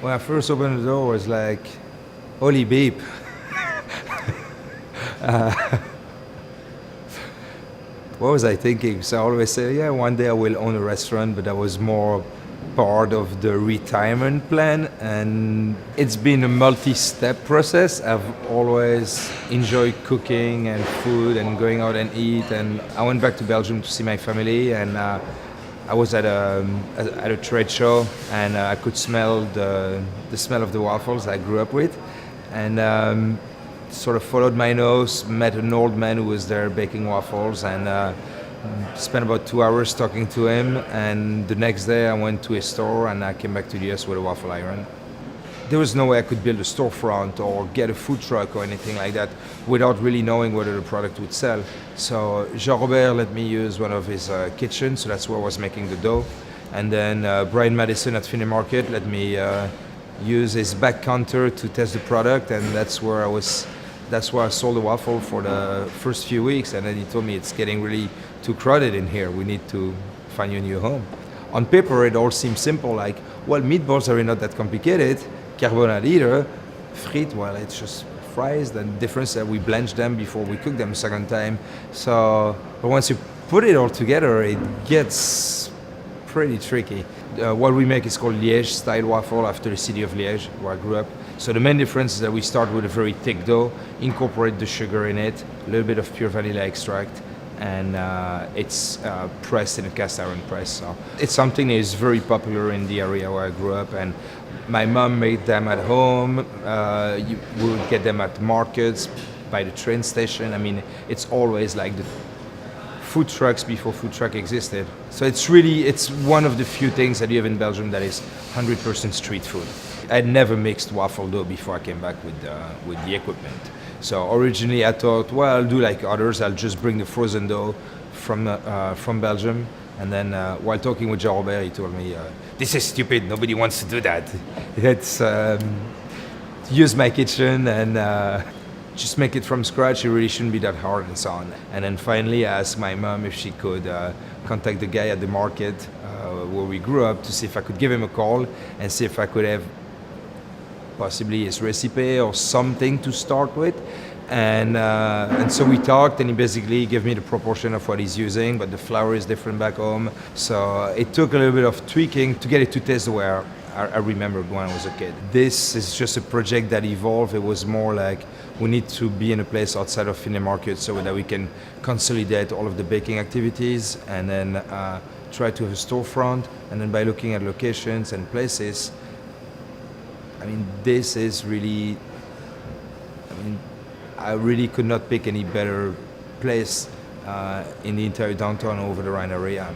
When I first opened the door, I was like, holy beep. What was I thinking? So I always say, yeah, one day I will own a restaurant, but that was more part of the retirement plan. And it's been a multi-step process. I've always enjoyed cooking and food and going out and eat. And I went back to Belgium to see my family, and I was at a trade show, and I could smell the smell of the waffles I grew up with, and sort of followed my nose, met an old man who was there baking waffles, and spent about 2 hours talking to him. And the next day I went to a store, and I came back to the US with a waffle iron. There was no way I could build a storefront or get a food truck or anything like that without really knowing whether the product would sell. So Jean-Robert let me use one of his kitchens, so that's where I was making the dough. And then Brian Madison at Flechet Market let me use his back counter to test the product, and that's where I sold the waffle for the first few weeks. And then he told me, it's getting really too crowded in here, we need to find you a new home. On paper it all seems simple, like, well, meatballs are not that complicated. Carbonade either. Frites, well, it's just fries. The difference is that we blanch them before we cook them a second time. So, but once you put it all together, it gets pretty tricky. What we make is called Liège style waffle, after the city of Liège, where I grew up. So the main difference is that we start with a very thick dough, incorporate the sugar in it, a little bit of pure vanilla extract, and it's pressed in a cast iron press. So it's something that is very popular in the area where I grew up, and my mom made them at home. We would get them at markets, by the train station. I mean, it's always like the food trucks before food truck existed. So it's one of the few things that you have in Belgium that is 100% street food. I'd never mixed waffle dough before I came back with the equipment. So originally I thought, well, I'll do like others. I'll just bring the frozen dough from Belgium. And then while talking with Jean-Robert, he told me, this is stupid, nobody wants to do that. Let's use my kitchen and just make it from scratch. It really shouldn't be that hard, and so on. And then finally I asked my mom if she could contact the guy at the market where we grew up, to see if I could give him a call and see if I could have possibly his recipe or something to start with. And so we talked, and he basically gave me the proportion of what he's using, but the flour is different back home. So it took a little bit of tweaking to get it to taste the way I remembered when I was a kid. This is just a project that evolved. It was more like, we need to be in a place outside of Flechet Market so that we can consolidate all of the baking activities, and then try to have a storefront. And then by looking at locations and places, I mean, this is really, I really could not pick any better place in the entire downtown Over the Rhine area.